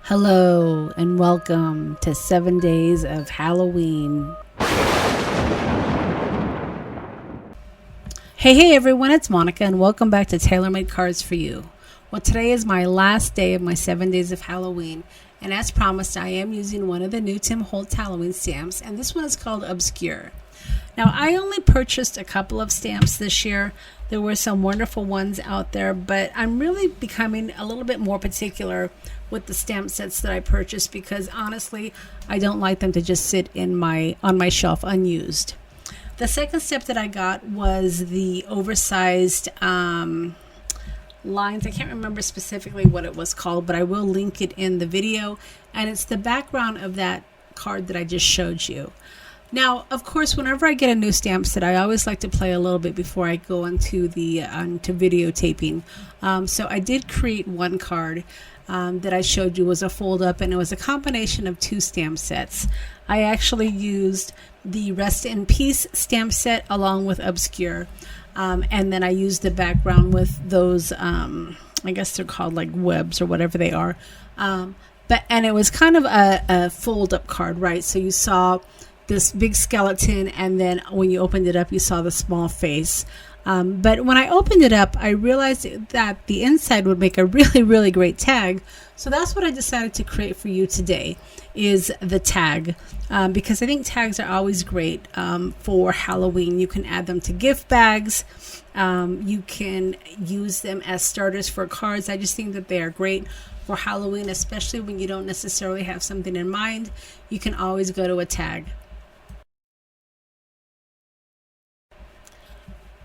Hello and welcome to 7 days of Halloween. Hey everyone, it's Monica and welcome back to Taylor-Made Cards for You. Well, today is my last day of my 7 days of Halloween, and as promised, I am using one of the new Tim Holtz Halloween stamps, and this one is called Obscure. Now, I only purchased a couple of stamps this year. There were some wonderful ones out there, but I'm really becoming a little bit more particular with the stamp sets that I purchased because honestly, I don't like them to just sit on my shelf unused. The second step that I got was the oversized lines. I can't remember specifically what it was called, but I will link it in the video, and it's the background of that card that I just showed you. Now, of course, whenever I get a new stamp set, I always like to play a little bit before I go onto videotaping. So I did create one card that I showed you was a fold up, and it was a combination of two stamp sets. I actually used the Rest in Peace stamp set along with Obscure, and then I used the background with those, I guess they're called like webs or whatever they are. And it was kind of a fold up card, right? So you saw this big skeleton, and then when you opened it up you saw the small face, but when I opened it up I realized that the inside would make a really great tag. So that's what I decided to create for you today, is the tag, because I think tags are always great for Halloween. You can add them to gift bags, you can use them as starters for cards. I just think that they are great for Halloween, especially when you don't necessarily have something in mind. You can always go to a tag.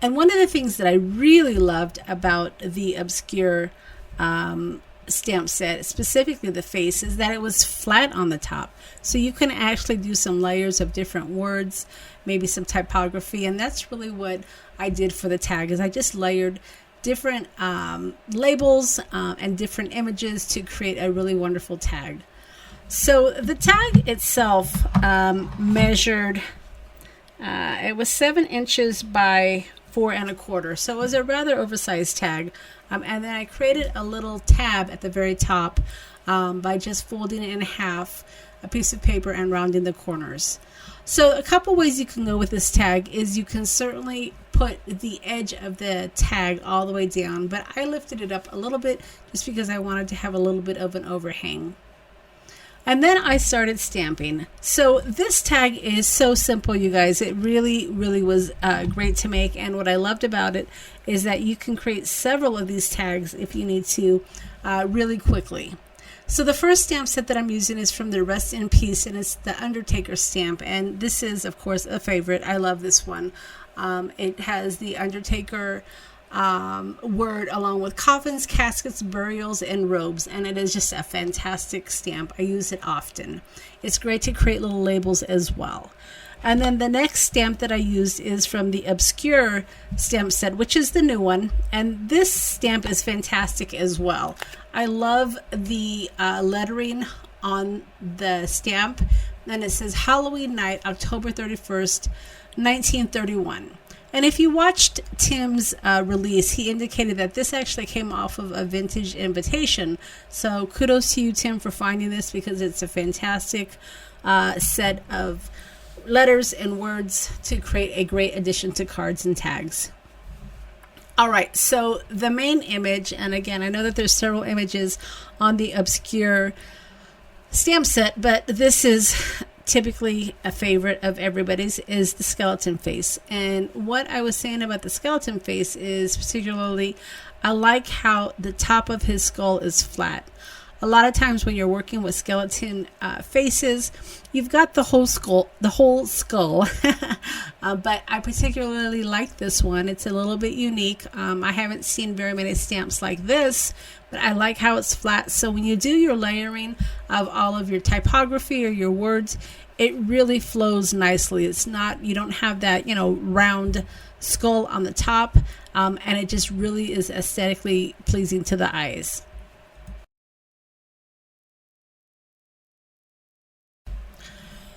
And one of the things that I really loved about the Obscure stamp set, specifically the face, is that it was flat on the top. So you can actually do some layers of different words, maybe some typography, and that's really what I did for the tag, is I just layered different labels and different images to create a really wonderful tag. So the tag itself measured, it was 7 inches by 4 1/4, so it was a rather oversized tag, and then I created a little tab at the very top by just folding it in half, a piece of paper, and rounding the corners. So a couple ways you can go with this tag is you can certainly put the edge of the tag all the way down, but I lifted it up a little bit just because I wanted to have a little bit of an overhang. And then I started stamping. So this tag is so simple, you guys. It really was great to make. And what I loved about it is that you can create several of these tags if you need to really quickly. So the first stamp set that I'm using is from the Rest in Peace, and it's the Undertaker stamp. And this is, of course, a favorite. I love this one. It has the Undertaker word along with coffins, caskets, burials, and robes, and it is just a fantastic stamp. I use it often. It's great to create little labels as well. And then the next stamp that I used is from the Obscure stamp set, which is the new one, and this stamp is fantastic as well. I love the lettering on the stamp, and it says Halloween night, October 31st, 1931. And if you watched Tim's release, he indicated that this actually came off of a vintage invitation. So kudos to you, Tim, for finding this, because it's a fantastic set of letters and words to create a great addition to cards and tags. All right, so the main image, and again, I know that there's several images on the Obscure stamp set, but this is typically a favorite of everybody's, is the skeleton face. And what I was saying about the skeleton face is particularly, I like how the top of his skull is flat. A lot of times when you're working with skeleton faces, you've got the whole skull, but I particularly like this one. It's a little bit unique. I haven't seen very many stamps like this, but I like how it's flat. So when you do your layering of all of your typography or your words, it really flows nicely. It's not, you don't have that, round skull on the top, and it just really is aesthetically pleasing to the eyes.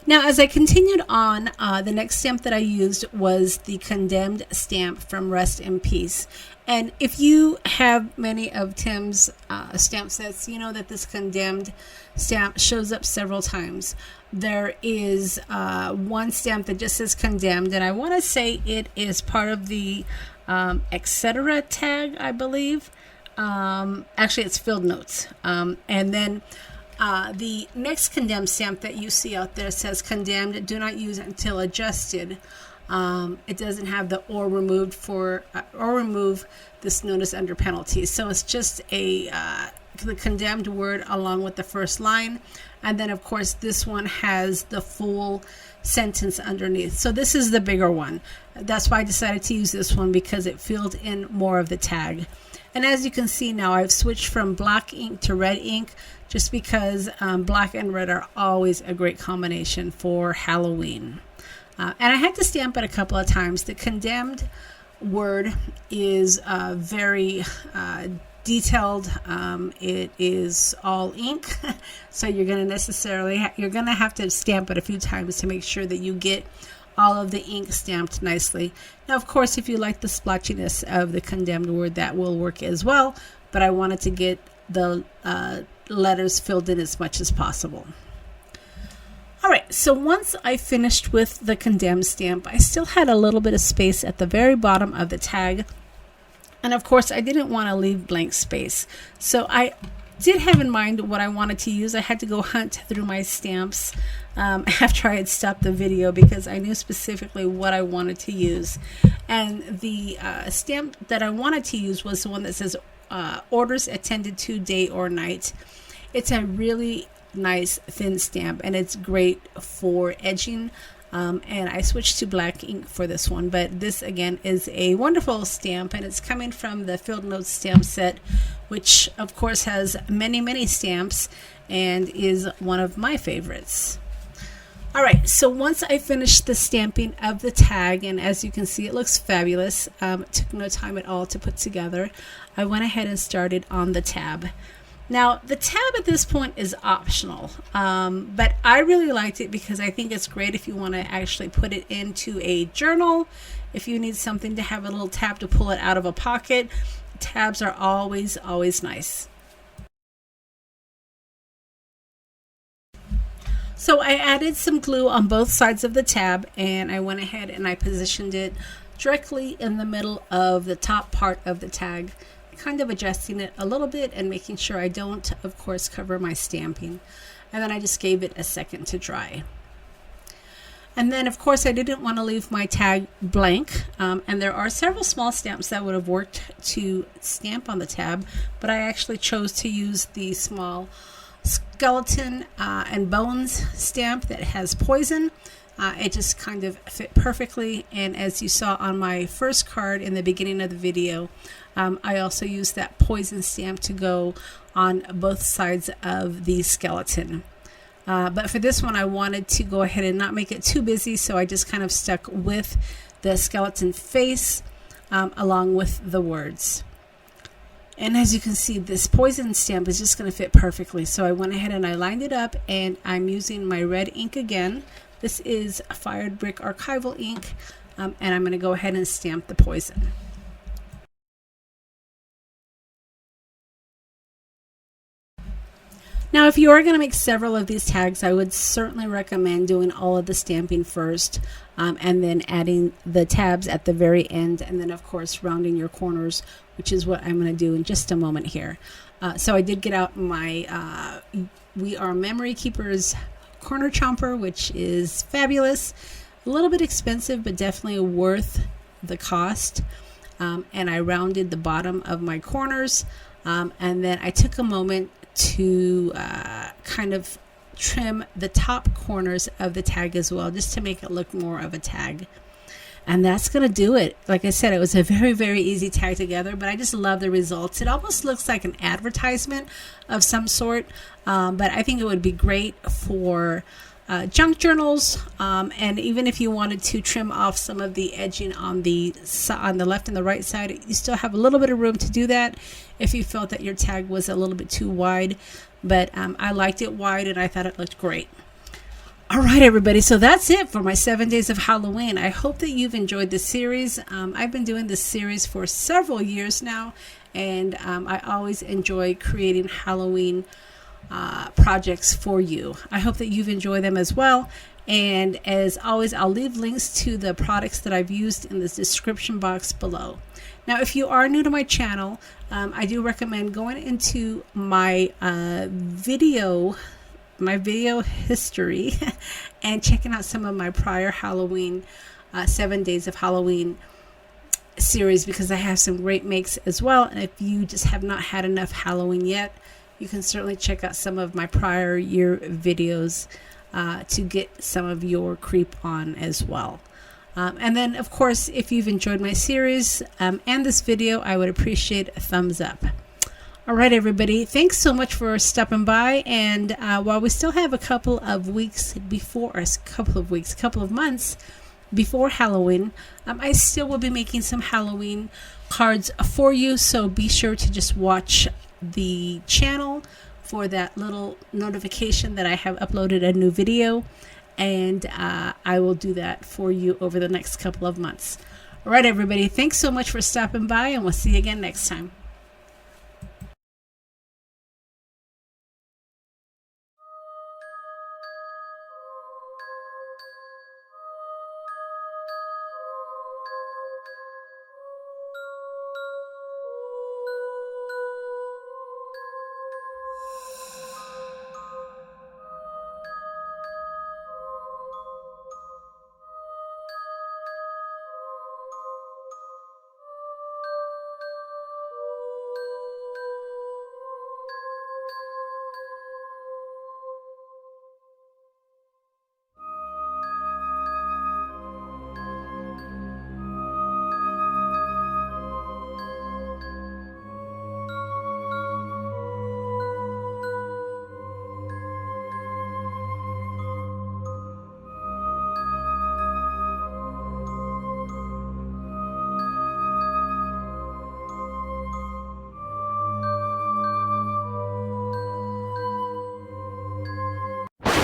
Now, as I continued on, the next stamp that I used was the Condemned stamp from Rest in Peace. And if you have many of Tim's stamp sets, you know that this Condemned stamp shows up several times. There is one stamp that just says Condemned, and I want to say it is part of the etc. tag, I believe. Actually, it's Field Notes. And then the next Condemned stamp that you see out there says Condemned, do not use until adjusted. It doesn't have the or removed for or remove this notice under penalty. So it's just the condemned word along with the first line. And then of course this one has the full sentence underneath. So this is the bigger one. That's why I decided to use this one, because it filled in more of the tag. And as you can see now, I've switched from black ink to red ink, just because black and red are always a great combination for Halloween. And I had to stamp it a couple of times. The condemned word is very detailed. It is all ink, so you're going to have to stamp it a few times to make sure that you get all of the ink stamped nicely. Now, of course, if you like the splotchiness of the condemned word, that will work as well, but I wanted to get the letters filled in as much as possible. All right, so once I finished with the condemned stamp, I still had a little bit of space at the very bottom of the tag. And of course, I didn't want to leave blank space. So I did have in mind what I wanted to use. I had to go hunt through my stamps after I had stopped the video, because I knew specifically what I wanted to use. And the stamp that I wanted to use was the one that says orders attended to day or night. It's a really nice thin stamp, and it's great for edging. And I switched to black ink for this one, but this again is a wonderful stamp, and it's coming from the Field Notes stamp set, which of course has many stamps and is one of my favorites. All right, so once I finished the stamping of the tag, and as you can see, it looks fabulous. It took no time at all to put together. I went ahead and started on the tab. Now, the tab at this point is optional, but I really liked it because I think it's great if you want to actually put it into a journal. If you need something to have a little tab to pull it out of a pocket, tabs are always nice. So I added some glue on both sides of the tab, and I went ahead and I positioned it directly in the middle of the top part of the tag, kind of adjusting it a little bit and making sure I don't, of course, cover my stamping. And then I just gave it a second to dry. And then, of course, I didn't want to leave my tag blank. And there are several small stamps that would have worked to stamp on the tab, but I actually chose to use the small skeleton and bones stamp that has poison. It just kind of fit perfectly, and as you saw on my first card in the beginning of the video, I also used that poison stamp to go on both sides of the skeleton. But for this one, I wanted to go ahead and not make it too busy, so I just kind of stuck with the skeleton face along with the words. And as you can see, this poison stamp is just going to fit perfectly, so I went ahead and I lined it up, and I'm using my red ink again. This is Fired Brick Archival ink, and I'm going to go ahead and stamp the poison. Now, if you are going to make several of these tags, I would certainly recommend doing all of the stamping first, and then adding the tabs at the very end, and then of course rounding your corners, which is what I'm going to do in just a moment here. So I did get out my We Are Memory Keepers corner chomper, which is fabulous. A little bit expensive, but definitely worth the cost. And I rounded the bottom of my corners, and then I took a moment to kind of trim the top corners of the tag as well, just to make it look more of a tag. And that's going to do it. Like I said, it was a very easy tag together, but I just love the results. It almost looks like an advertisement of some sort, but I think it would be great for junk journals, and even if you wanted to trim off some of the edging on the left and the right side, you still have a little bit of room to do that if you felt that your tag was a little bit too wide. But I liked it wide, and I thought it looked great. All right, everybody. So that's it for my 7 days of Halloween. I hope that you've enjoyed this series. I've been doing this series for several years now, and I always enjoy creating Halloween projects for you. I hope that you've enjoyed them as well. And as always, I'll leave links to the products that I've used in the description box below. Now, if you are new to my channel, I do recommend going into my video history and checking out some of my prior Halloween 7 days of Halloween series, because I have some great makes as well. And if you just have not had enough Halloween yet, you can certainly check out some of my prior year videos to get some of your creep on as well. And then, of course, if you've enjoyed my series and this video, I would appreciate a thumbs up. All right, everybody. Thanks so much for stopping by. And while we still have a couple of months before Halloween, I still will be making some Halloween cards for you. So be sure to just watch the channel for that little notification that I have uploaded a new video. And I will do that for you over the next couple of months. All right, everybody. Thanks so much for stopping by, and we'll see you again next time.